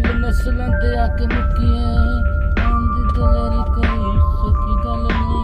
गल नस्लां ते आके मुक्की है आंदी दलेरी कोई सुखी गल नहीं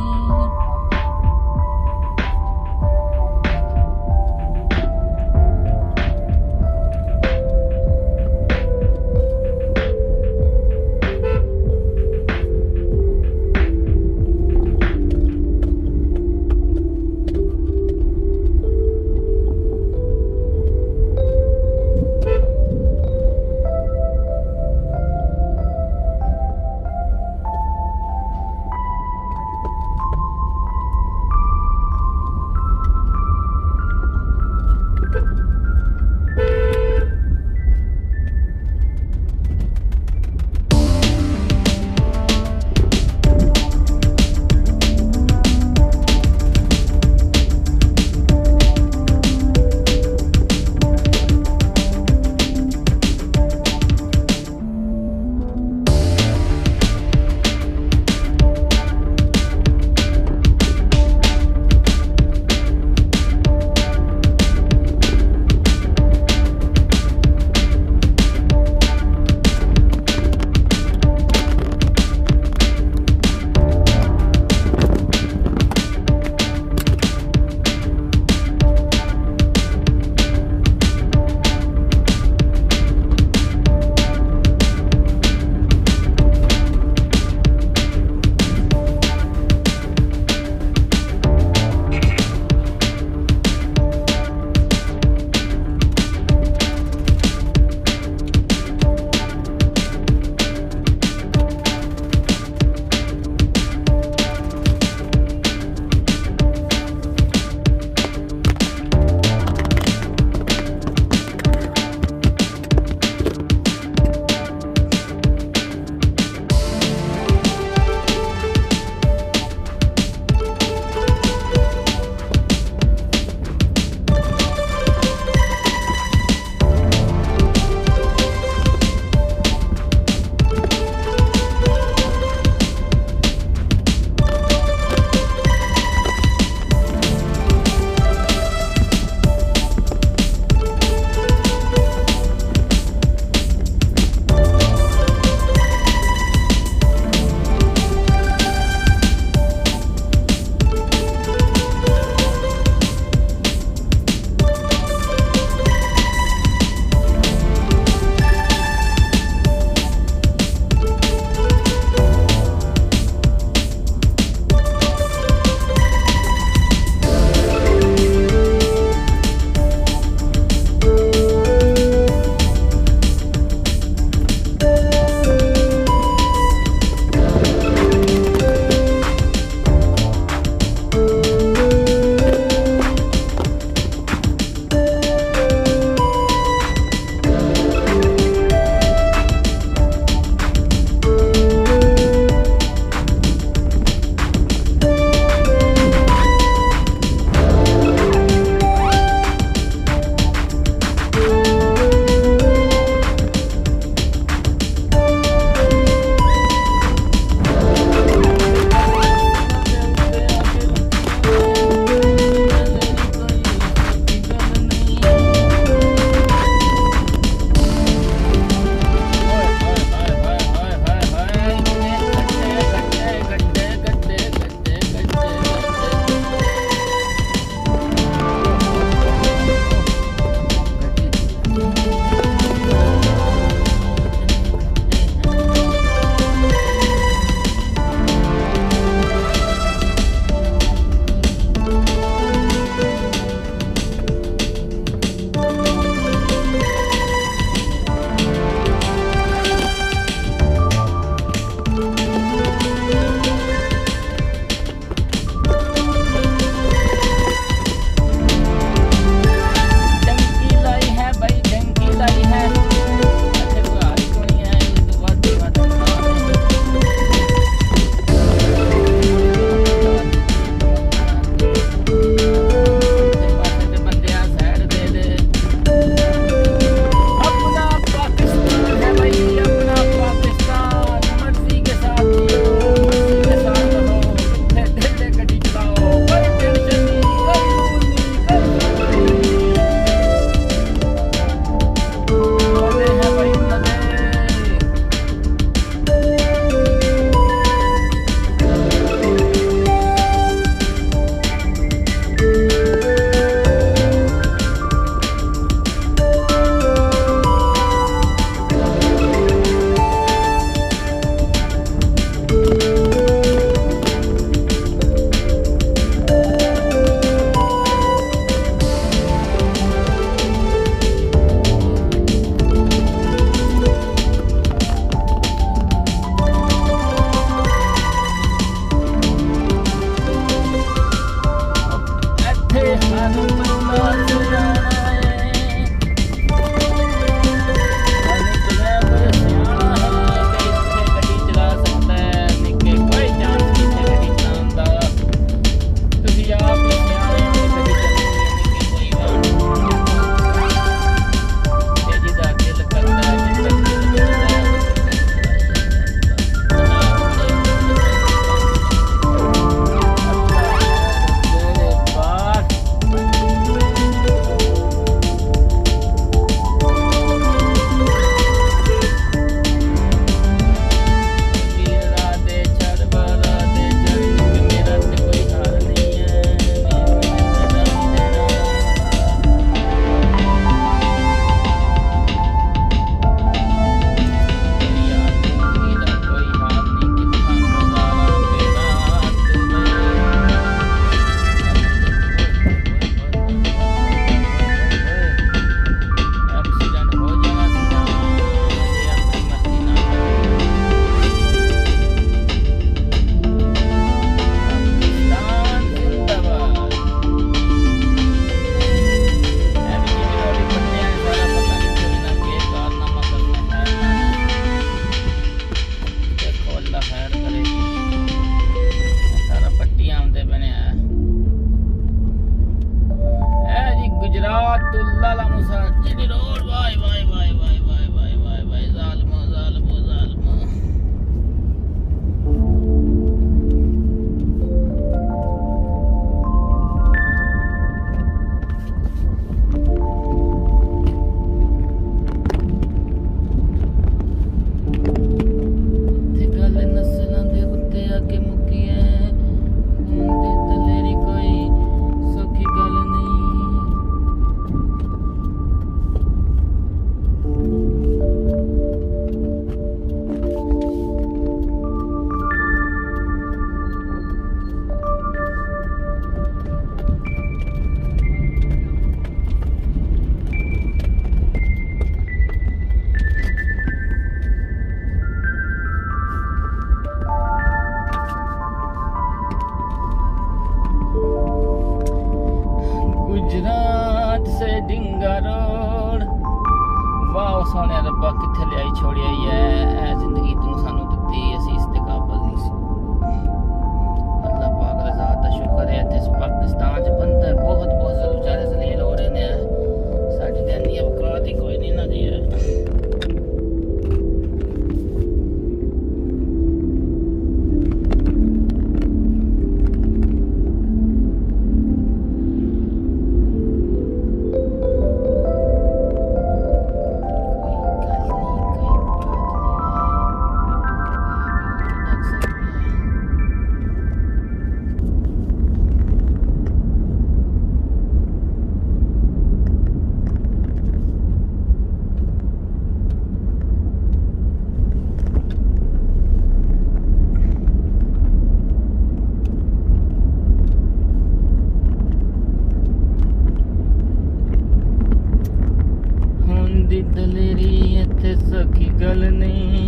गल नहीं।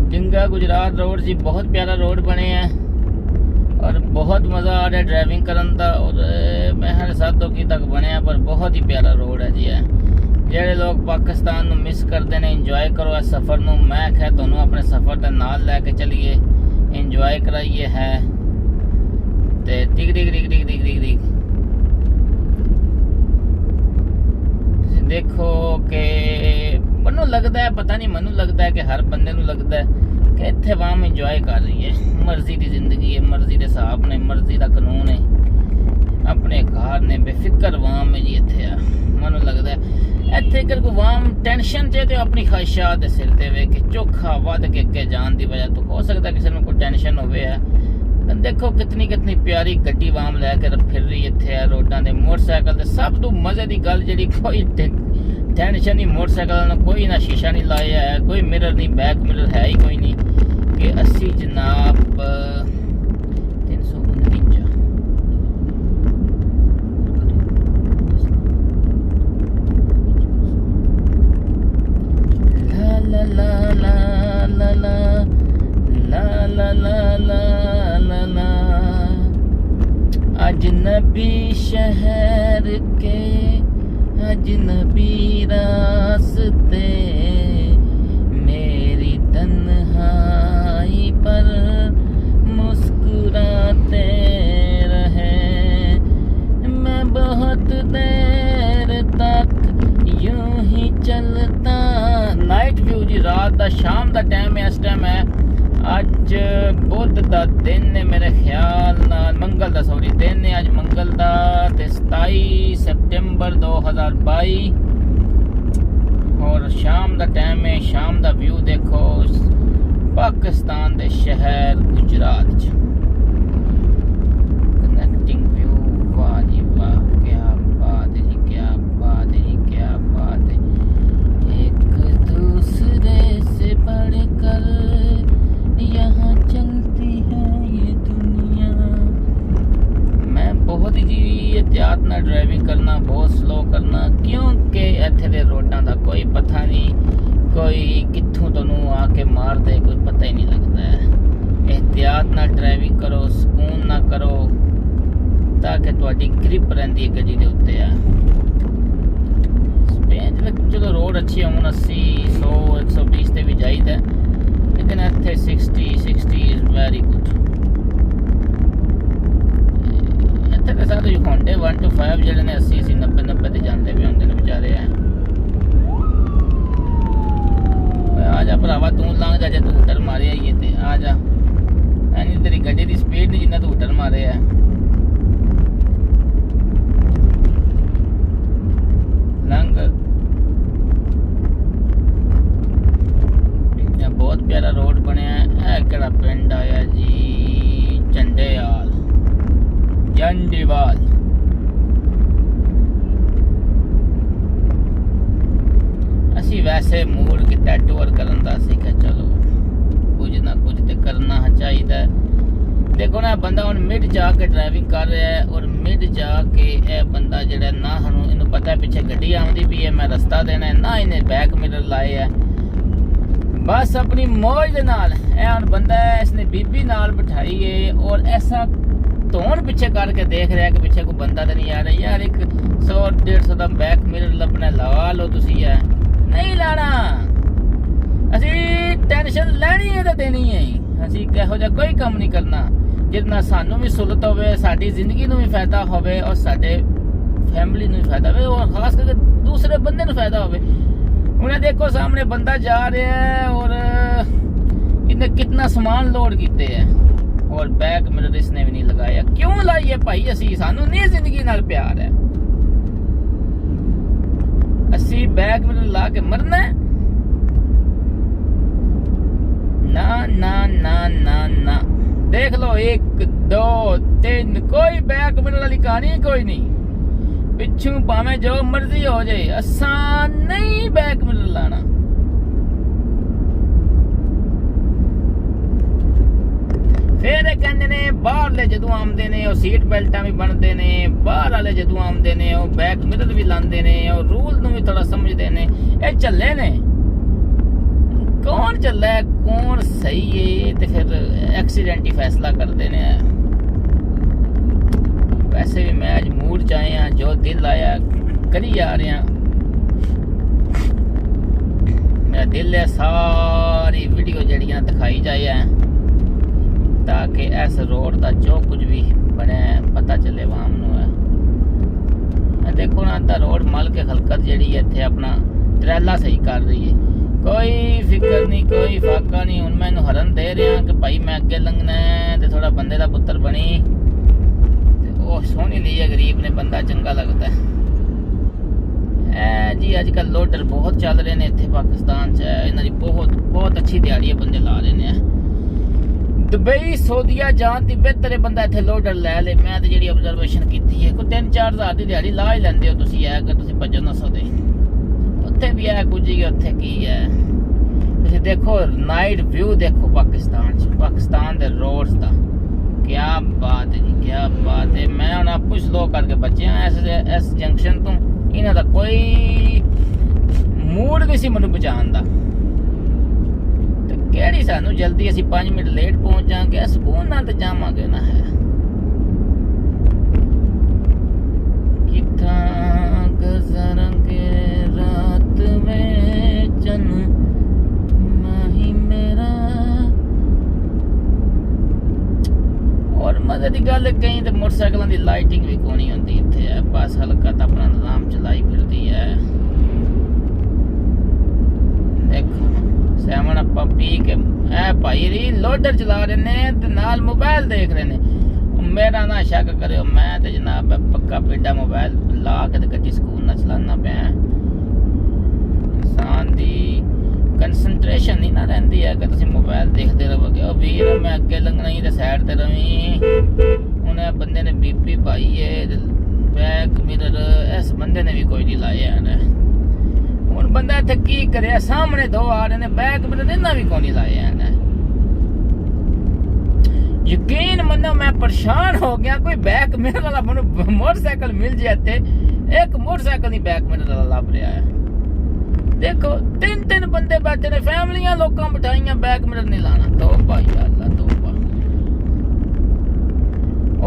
डिंगा गुजरात रोड जी बहुत प्यारा रोड बने हैं और बहुत मज़ा आ रहा है ड्राइविंग करन दा। और मैं हर सातों की तक बने पर बहुत ही प्यारा रोड है जी है। ਜਿਹੜੇ ਲੋਕ ਪਾਕਿਸਤਾਨ ਨੂੰ ਮਿਸ ਕਰਦੇ ਨੇ ਇੰਜੋਏ ਕਰੋ ਇਸ ਸਫ਼ਰ ਨੂੰ। ਮੈਂ ਕਿਹਾ ਤੁਹਾਨੂੰ ਆਪਣੇ ਸਫ਼ਰ ਦੇ ਨਾਲ ਲੈ ਕੇ ਚਲੀਏ, ਇੰਜੋਏ ਕਰਾਈਏ ਹੈ ਤੇ ਟਿਕ ਟਿਕ ਟਿਕ ਟਿਕ ਟਿਕ ਟਿਕ ਟਿਕ। ਤੁਸੀਂ ਦੇਖੋ ਕਿ ਮੈਨੂੰ ਲੱਗਦਾ ਹੈ, ਪਤਾ ਨਹੀਂ ਮੈਨੂੰ ਲੱਗਦਾ ਹੈ ਕਿ ਹਰ ਬੰਦੇ ਨੂੰ ਲੱਗਦਾ ਹੈ ਕਿ ਇੱਥੇ ਆਵਾਮ ਇੰਜੋਏ ਕਰ ਰਹੀ ਹੈ। ਮਰਜ਼ੀ ਦੀ ਜ਼ਿੰਦਗੀ ਹੈ, ਮਰਜ਼ੀ ਦੇ ਹਿਸਾਬ ਨੇ, ਮਰਜ਼ੀ ਦਾ ਕਾਨੂੰਨ ਹੈ, ਆਪਣੇ ਘਰ ਨੇ, ਬੇਫਿਕਰ ਆਵਾਮ ਹੈ ਜੀ ਇੱਥੇ ਆ। ਮੈਨੂੰ ਲੱਗਦਾ ਹੈ ਇੱਥੇ ਅਗਰ ਕੋਈ ਆਵਾਮ ਟੈਨਸ਼ਨ 'ਚ ਤੇ ਆਪਣੀ ਖਾਹਿਸ਼ਾਤ ਦੇ ਸਿਰ ਤੇ ਵੇ ਕਿ ਚੋਖਾ ਵੱਧ ਕੇ ਅੱਗੇ ਜਾਣ ਦੀ ਵਜ੍ਹਾ ਤੋਂ ਹੋ ਸਕਦਾ ਕਿਸੇ ਨੂੰ ਕੋਈ ਟੈਨਸ਼ਨ ਹੋਵੇ ਹੈ। ਦੇਖੋ ਕਿਤਨੀ ਪਿਆਰੀ ਗੱਡੀ ਆਵਾਮ ਲੈ ਕੇ ਫਿਰ ਰਹੀ ਇੱਥੇ ਹੈ ਰੋਡਾਂ ਦੇ। ਮੋਟਰਸਾਈਕਲ ਤੇ ਸਭ ਤੋਂ ਮਜ਼ੇ ਦੀ ਗੱਲ ਜਿਹੜੀ ਕੋਈ ਟੈਨਸ਼ਨ ਨਹੀਂ, ਮੋਟਰਸਾਈਕਲ ਨੂੰ ਕੋਈ ਨਾ ਸ਼ੀਸ਼ਾ ਨਹੀਂ ਲਾਇਆ ਹੈ, ਕੋਈ ਮਿਰਰ ਨਹੀਂ, ਬੈਕ ਮਿਰਰ ਹੈ ਹੀ ਕੋਈ ਨਹੀਂ ਕਿ ਅਸੀਂ ਜਨਾਬ 349 अजनबी शहर के अजनबी रास्ते मेरी तन्हाई पर मुस्कुराते रहे। मैं बहुत देर तक यूं ही चलता। नाइट व्यू जी रात का शाम का टाइम है। इस टाइम है अज बुध का दिन ने मेरे ख्याल नाल मंगल का सॉरी दिन ने अज मंगल का 27 सितंबर 2022 और शाम का टाइम है। शाम का व्यू देखो पाकिस्तान के शहर गुजरात कनेक्टिंग व्यू। वाह जी वाह, क्या बात है जी, क्या बात है जी, क्या बात है। एक दूसरे से बढ़कर यहाँ चलती है ये दुनिया। मैं बहुत ही जी एहतियात ना ड्राइविंग करना, बहुत स्लो करना, क्योंकि इत्थे दे रोडां दा कोई पता नहीं, कोई कित्थों तोनू आके मार दे, कोई पता ही नहीं लगता है। एहतियात ना ड्राइविंग करो, सुकून ना करो ताकि तुहाडी ग्रिप रहिंदी है गड्डी दे उत्ते आ। चलो रोड अच्छी होन 80 100 120 ते भी जाईदा, लेकिन इत्थे 60 इज़ वेरी गुड। इत्थे ते सारे होंडे 1 to 5 ਜਿਹੜੇ ਨੇ 80 90 ਤੇ ਜਾਂਦੇ ਵੀ ਹੁੰਦੇ ਨੇ ਵਿਚਾਰੇ ਆ। ਆ ਜਾ ਭਰਾਵਾ ਤੂੰ ਲੰਘ ਜਾ, ਜੇ ਤੂੰ ਹੂਟਰ ਮਾਰਿਆ ਹੀ ਤੇ ਆ ਜਾ। ਐਨੀ ਤੇਰੀ ਗੱਡੀ ਦੀ ਸਪੀਡ ਨਹੀਂ ਜਿੰਨਾ ਤੂੰ ਹੂਟਰ ਮਾਰਿਆ। ਲੰਘ। बहुत प्यारा रोड बनया है। केड़ा पिंड आया जी झंडेवाल जंडीवाल। असी वैसे मूड किता टूर करन दा सी कि चलो कुछ ना कुछ तो करना चाहिए। देखो ना बंदा हुण मिड जाके ड्राइविंग कर रहा है और मिड जाके यह बंदा जिहड़ा ना सानू इन्हू पता है पिछे गड्डी आउंदी पई है, मैं रस्ता देना है ना, इन्हें बैक मिरर लाए है, बस अपनी मौज दे नाल। हुण बंदा है इसने बीबी नाल बिठाई है और ऐसा धोन पिछे करके देख रहा है कि पिछे कोई बंदा तो नहीं आ रहा। यार एक 100-150 का बैक मिरर लभना लगा लो तुसी है, नहीं लाना। असी टेंशन लैनी है तो देनी है। असी किहो जिहा कोई काम नहीं करना जितना सानू भी सुलत होवे, साडी जिंदगी नूं भी फायदा होवे और साडे फैमिली नूं भी फायदा होवे और खास करके दूसरे बंदे नूं फायदा होवे। उन्हें देखो सामने बंदा जा रहा है और इन्हें कितना सामान लोड किते है और बैक मिरर इसने भी नहीं लगाया। क्यों लाइए भाई? असी सानू नहीं जिंदगी नाल प्यार है, असी बैक मिरर ला के मरना है? ना ना ना ना ना। देख लो 1 2 3 कोई बैक मिरर वाली कहानी कोई नहीं। पिछू भावें जो मर्जी हो जाए, आसान नहीं बैक मिरर लाना। फिर कहते ने बाहरले जदों आउंदे ने और सीट बेल्टां भी बनते ने, बाहर वाले जदों आउंदे ने और बैक मिरर भी लांदे ने और रूल नूं भी थोड़ा समझदे ने। ये झल्ले ने ਚੱਲਦਾ ਕੌਣ ਸਹੀ ਹੈ ਤੇ ਫਿਰ ਐਕਸੀਡੈਂਟ ਹੀ ਫੈਸਲਾ ਕਰਦੇ ਨੇ। ਵੈਸੇ ਵੀ ਮੈਂ ਅੱਜ ਮੂਡ ਚ ਆਏ ਆ, ਜੋ ਦਿਲ ਆਇਆ ਕਰੀ ਜਾ ਰਹੇ ਆ। ਮੇਰਾ ਦਿਲ ਹੈ ਸਾਰੀ ਵੀਡੀਓ ਜਿਹੜੀਆਂ ਦਿਖਾਈ ਜਾਏ ਤਾਂ ਕਿ ਇਸ ਰੋਡ ਦਾ ਜੋ ਕੁਝ ਵੀ ਬਣਿਆ ਪਤਾ ਚੱਲੇ ਆਵਾਮ ਨੂੰ। ਦੇਖੋ ਨਾ ਅੱਧਾ ਰੋਡ ਮਲ ਕੇ ਖਲਕਤ ਜਿਹੜੀ ਹੈ ਇੱਥੇ ਆਪਣਾ ਟਰੈਲਾ ਸਹੀ ਕਰ ਰਹੀ ਹੈ। ਕੋਈ ਫਿਕਰ ਨਹੀਂ, ਕੋਈ ਫਾਕਾ ਨਹੀਂ। ਹੁਣ ਮੈਂ ਇਹਨੂੰ ਹਰਨ ਦੇ ਰਿਹਾ ਕਿ ਭਾਈ ਮੈਂ ਅੱਗੇ ਲੰਘਣਾ ਹੈ ਤੇ ਥੋੜਾ ਬੰਦੇ ਦਾ ਪੁੱਤਰ ਬਣੀ ਤੇ ਉਹ ਸੋਹਣੀ ਲਈ ਹੈ। ਗਰੀਬ ਨੇ ਬੰਦਾ ਚੰਗਾ ਲੱਗਦਾ ਹੈ ਜੀ। ਅੱਜ ਕੱਲ ਲੋਡਰ ਬਹੁਤ ਚੱਲ ਰਹੇ ਨੇ ਇੱਥੇ ਪਾਕਿਸਤਾਨ 'ਚ। ਇਹਨਾਂ ਦੀ ਬਹੁਤ ਅੱਛੀ ਦਿਹਾੜੀ ਹੈ, ਬੰਦੇ ਲਾ ਰਹੇ ਨੇ। ਦੁਬਈ ਸਊਦੀਆ ਜਾਣ ਦੀ ਬਿਹਤਰ ਹੈ ਬੰਦਾ ਇੱਥੇ ਲੋਡਰ ਲੈ ਲੇ। ਮੈਂ ਤੇ ਜਿਹੜੀ ਆਬਜ਼ਰਵੇਸ਼ਨ ਕੀਤੀ ਹੈ ਕੋਈ 3-4 ਹਜ਼ਾਰ ਦੀ ਦਿਹਾੜੀ ਲਾ ਹੀ ਲੈਂਦੇ ਹੋ ਤੁਸੀਂ। ਅਗਰ ਤੁਸੀਂ ਭੱਜੋ ਨਾ ਸਕਦੇ ਉੱਥੇ ਵੀ ਹੈ ਕੁਝ ਹੀ, ਉੱਥੇ ਕੀ ਹੈ। ਤੁਸੀਂ ਦੇਖੋ ਨਾਈਟ ਵਿਊ ਦੇਖੋ ਪਾਕਿਸਤਾਨ 'ਚ, ਪਾਕਿਸਤਾਨ ਦੇ ਰੋਡਸ ਦਾ। ਕਿਆ ਬਾਤ ਹੈ ਜੀ, ਕਿਆ ਬਾਤ ਹੈ। ਮੈਂ ਹੁਣ ਆਪੂ ਸਲੋ ਕਰਕੇ ਬਚਿਆ ਇਸ ਜੰਕਸ਼ਨ ਤੋਂ। ਇਹਨਾਂ ਦਾ ਕੋਈ ਮੂਡ ਨਹੀਂ ਸੀ ਮੈਨੂੰ ਬਚਾਉਣ ਦਾ। ਤੇ ਕਿਹੜੀ ਸਾਨੂੰ ਜਲਦੀ, ਅਸੀਂ 5 ਮਿੰਟ ਲੇਟ ਪਹੁੰਚ ਜਾਵਾਂਗੇ, ਸਕੂਨ ਨਾਲ ਤੇ ਜਾਵਾਂਗੇ ਨਾ। ਹੈ ਕਿੱਥਾਂ ਗੁਜ਼ਰਾਂਗੇ ਰਾਤ ਵਿੱਚ ਮਾਹੀ ਮੇਰਾ। ਔਰ ਮਜ਼ੇ ਦੀ ਗੱਲ ਕਹੀਂ ਤੇ ਮੋਟਰਸਾਈਕਲਾਂ ਦੀ ਲਾਈਟਿੰਗ ਵੀ ਕੋਣੀ ਹੁੰਦੀ ਇੱਥੇ ਹੈ। ਬਸ ਹਲਕਾ ਤਾਂ ਆਪਣਾ ਨਿਜ਼ਾਮ ਚਲਾਈ ਫਿਰਦੀ ਹੈ। ਦੇਖੋ ਸੈਵਨ ਆਪਾਂ ਪੀ ਕੇ ਭਾਈ ਰੀ ਲੋਡਰ ਚਲਾ ਰਹੇ ਨੇ ਤੇ ਨਾਲ ਮੋਬਾਈਲ ਦੇਖ ਰਹੇ ਨੇ। ਮੇਰਾ ਨਾ ਸ਼ੱਕ ਕਰਿਓ, ਮੈਂ ਤੇ ਜਨਾਬ ਪੱਕਾ ਪੇਡਾ ਮੋਬਾਈਲ ਲਾ ਕੇ ਤੇ ਗੱਡੀ ਸਕੂਨ ਨਾਲ ਚਲਾਉਣਾ ਪਿਆ। ਇਨਸਾਨ ਦੀ ਕੰਸੈਂਟਰੇਸ਼ਨ ਨਹੀਂ ਨਾ ਰਹਿੰਦੀ ਹੈ ਕਿ ਤੁਸੀਂ ਮੋਬਾਈਲ ਦੇਖਦੇ ਰਹੋਗੇ। ਉਹ ਵੀਰ ਮੈਂ ਅੱਗੇ ਲੰਘਣਾ ਹੀ ਤੇ ਸਾਈਡ ਤੇ ਰਵੀਂ। ਹੁਣ ਇਹ ਬੰਦੇ ਨੇ ਬੀਪੀ ਪਾਈ ਹੈ, ਬੈਕ ਮਿਰਰ ਇਸ ਬੰਦੇ ਨੇ ਵੀ ਕੋਈ ਨਹੀਂ ਲਾਇਆ ਹੈ। ਹੁਣ ਬੰਦਾ ਇੱਥੇ ਕੀ ਕਰਿਆ, ਸਾਹਮਣੇ ਦੋ ਆ ਰਹੇ ਨੇ, ਬੈਕ ਮਿਰਰ ਇਹਨਾਂ ਵੀ ਕੋਈ ਨਹੀਂ ਲਾਇਆ ਹੈ। ਯਕੀਨ ਮੰਨੋ ਮੈਂ ਪਰੇਸ਼ਾਨ ਹੋ ਗਿਆ। ਕੋਈ ਬੈਕ ਮਿਰਰ ਵਾਲਾ ਮੈਨੂੰ ਮੋਟਰਸਾਈਕਲ ਮਿਲ ਜੇ ਇੱਥੇ, ਇੱਕ ਮੋਟਰਸਾਈਕਲ ਨਹੀਂ ਬੈਕ ਮਿਰਰ ਵਾਲਾ ਲੱਭ ਰਿਹਾ ਹੈ। ਦੇਖੋ 3-3 ਬੰਦੇ ਬੈਠੇ ਨੇ, ਫੈਮਲੀਆਂ ਲੋਕਾਂ ਬਿਠਾਈਆਂ, ਬੈਕ ਮਿਰਰ ਨਹੀਂ ਲਾਣਾ। ਤੋਬਾ ਯਾ ਅੱਲਾ ਤੋਬਾ।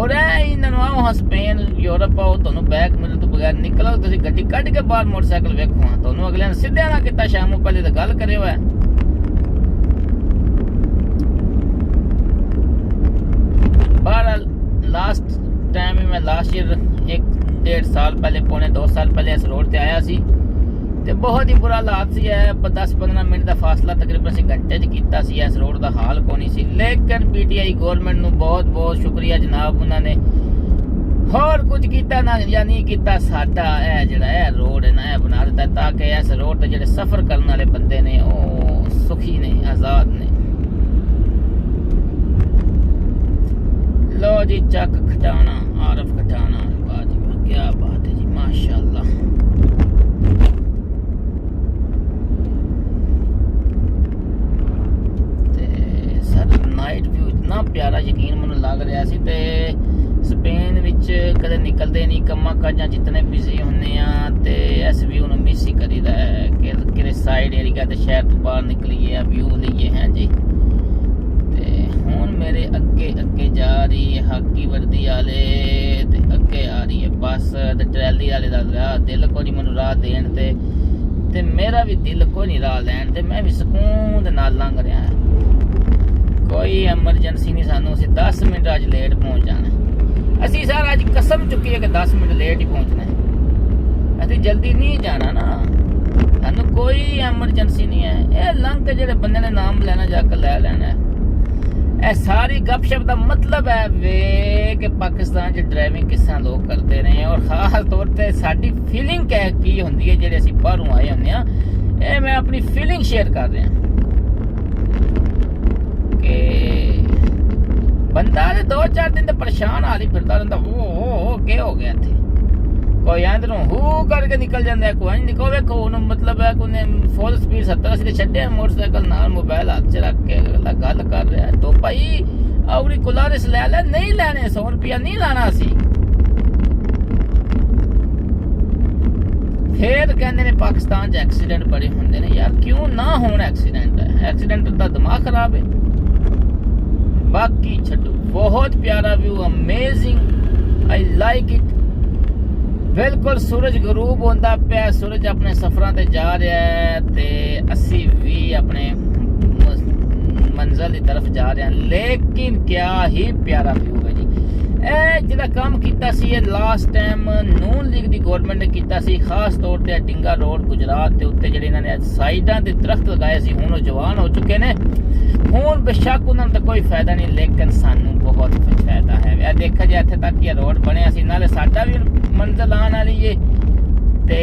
ਔਰ ਇਹਨਾਂ ਨੂੰ ਆਓ ਸਪੇਨ ਯੂਰਪ ਆਓ, ਤੁਹਾਨੂੰ ਬੈਕ ਮਿਰਰ ਤੋਂ ਬਗੈਰ ਨਿਕਲੋ, ਤੁਸੀਂ ਗੱਡੀ ਕੱਢ ਕੇ ਬਾਹਰ ਮੋਟਰਸਾਈਕਲ ਵੇਖੋ। ਤੁਹਾਨੂੰ ਅਗਲੇ ਨੇ ਸਿੱਧਿਆਂ ਨਾ ਕੀਤਾ, ਸ਼ਾਮੋਂ ਪਹਿਲੇ ਤਾਂ ਗੱਲ ਕਰਿਓ ਹੈ। बहरहाल लास्ट टाइम मैं लास्ट ईयर 1-1.5 साल पहले, पौने 2 साल पहले इस रोड से आया सी ते बहुत ही बुरा हालात सी है। 10-15 मिनट का फासला तकरीबन ਅਸੀਂ घंटे च कीता सी। इस रोड का हाल कोनी सी। लेकिन पीटीआई गवर्नमेंट ਨੂੰ बहुत बहुत शुक्रिया जनाब, उन्होंने ਹੋਰ ਕੁਝ ਕੀਤਾ ਨਾ ਜਾਂ ਨਹੀਂ ਕੀਤਾ। ਸਾਡਾ ਇਹ ਜਿਹੜਾ ਇਹ ਰੋਡ ਹੈ ਨਾ ਇਹ ਬਣਾ ਦਿੱਤਾ ਤਾਂ ਕਿ ਇਸ ਰੋਡ ਤੇ ਜਿਹੜੇ ਸਫ਼ਰ ਕਰਨ ਵਾਲੇ ਬੰਦੇ ਨੇ ਉਹ ਸੁਖੀ ਨੇ, ਆਜ਼ਾਦ ਨੇ। लो जी चक खटाना, आरफ खटाना, वाह जी वाह, क्या बात है जी, माशाल्लाह। ते सर नाइट व्यू इतना प्यारा यकीन मैनूं लग रहा सी। ते स्पेन विच कदे निकलदे नहीं, कम्मा काजां जितने बिजी हुंदे आ ते इस व्यू नूं मिस ही करीदा है कि किरे साइड एरिया ते शहर तो बाहर निकलीए व्यू लईए हैं जी। ਹੁਣ ਮੇਰੇ ਅੱਗੇ ਜਾ ਰਹੀ ਹੈ ਹਾਕੀ ਵਰਦੀ ਵਾਲੇ ਤੇ ਅੱਗੇ ਆ ਰਹੀ ਹੈ ਬੱਸ ਤੇ ਟਰੈਲੀ ਵਾਲੇ ਦਾ ਰਾਹ। ਦਿਲ ਕੋਈ ਨਹੀਂ ਮੈਨੂੰ ਰਾਹ ਦੇਣ ਤੇ ਮੇਰਾ ਵੀ ਦਿਲ ਕੋਈ ਨਹੀਂ ਰਾਹ ਲੈਣ ਤੇ ਮੈਂ ਵੀ ਸਕੂਨ ਦੇ ਨਾਲ ਲੰਘ ਰਿਹਾ। ਕੋਈ ਐਮਰਜੈਂਸੀ ਨਹੀਂ ਸਾਨੂੰ। ਅਸੀਂ 10 ਮਿੰਟ ਅੱਜ ਲੇਟ ਪਹੁੰਚ ਜਾਣਾ। ਅਸੀਂ ਸਰ ਅੱਜ ਕਸਮ ਚੁੱਕੀ ਹੈ ਕਿ 10 ਮਿੰਟ ਲੇਟ ਹੀ ਪਹੁੰਚਣਾ। ਅਸੀਂ ਜਲਦੀ ਨਹੀਂ ਜਾਣਾ ਨਾ, ਸਾਨੂੰ ਕੋਈ ਐਮਰਜੈਂਸੀ ਨਹੀਂ ਹੈ। ਇਹ ਲੰਘ ਕੇ ਜਿਹੜੇ ਬੰਦੇ ਨੇ ਨਾਮ ਲੈਣਾ ਜਾ ਕੇ ਲੈ ਲੈਣਾ। ਇਹ ਸਾਰੀ ਗੱਪਸ਼ਪ ਦਾ ਮਤਲਬ ਹੈ ਵੇ ਕਿ ਪਾਕਿਸਤਾਨ 'ਚ ਡਰਾਈਵਿੰਗ ਕਿਸ ਤਰ੍ਹਾਂ ਲੋਕ ਕਰਦੇ ਨੇ ਔਰ ਖਾਸ ਤੌਰ ਤੇ ਸਾਡੀ ਫੀਲਿੰਗ ਕੀ ਹੁੰਦੀ ਹੈ ਜਿਹੜੇ ਅਸੀਂ ਬਾਹਰੋਂ ਆਏ ਹੁੰਦੇ ਹਾਂ। ਇਹ ਮੈਂ ਆਪਣੀ ਫੀਲਿੰਗ ਸ਼ੇਅਰ ਕਰ ਰਿਹਾ ਕਿ ਬੰਦਾ 2-4 ਦਿਨ ਤੇ ਪਰੇਸ਼ਾਨ ਹਾਲ ਹੀ ਫਿਰਦਾ ਰਹਿੰਦਾ। ਉਹ ਕੀ ਹੋ ਗਿਆ ਇੱਥੇ? ਕੋਈ ਅੰਦਰੋਂ ਹੂ ਕਰਕੇ ਨਿਕਲ ਜਾਂਦਾ, ਕੋਈ ਨਹੀਂ। ਕੋ ਵੇਖੋ ਉਹਨੂੰ ਮਤਲਬ ਹੈ ਕਿ ਫੁੱਲ ਸਪੀਡ 70-80 ਤੇ ਛੱਡਿਆ ਮੋਟਰਸਾਈਕਲ ਨਾਲ, ਮੋਬਾਈਲ ਹੱਥ 'ਚ ਰੱਖ ਕੇ ਅਗਲਾ ਗੱਲ ਕਰ ਰਿਹਾ। ਤੋ ਭਾਈ ਆਉਰੀ ਕੁਲਾਰਿਸ ਲੈ ਲੈ, ਨਹੀਂ ਲੈਣੇ 100 ਰੁਪਇਆ ਨਹੀਂ ਲਾਣਾ ਅਸੀਂ। ਫੇਰ ਕਹਿੰਦੇ ਨੇ ਪਾਕਿਸਤਾਨ 'ਚ ਐਕਸੀਡੈਂਟ ਬੜੇ ਹੁੰਦੇ ਨੇ। ਯਾਰ ਕਿਉਂ ਨਾ ਹੋਣ ਐਕਸੀਡੈਂਟ ਹੈ? एक्सीडेंट दा दिमाग खराब है। बाकी छड्डो, बहुत प्यारा view, amazing, I like it. बिल्कुल सूरज गरूब होंदा पिया, सूरज अपने सफरां ते जा रहा है ते असी भी अपने मंजिल की तरफ जा रहे हैं। लेकिन क्या ही प्यारा व्यू है जी। जिहड़ा काम कीता सी लास्ट टाइम नून लीग दी गवर्नमेंट ने कीता सी, खास तौर ते डिंगा रोड गुजरात के उत्ते जिहड़े इन्हां ने साइडां ते दरख्त लगाए सी, हुण जवान हो चुके ने। हुण बेशक उन्हां दा कोई फायदा नहीं, लेकिन सानू बहुत फायदा है। यह देखा जी इत्थे तक ये रोड बनया सी, नाले साडा भी मंजिल आने वाली है ते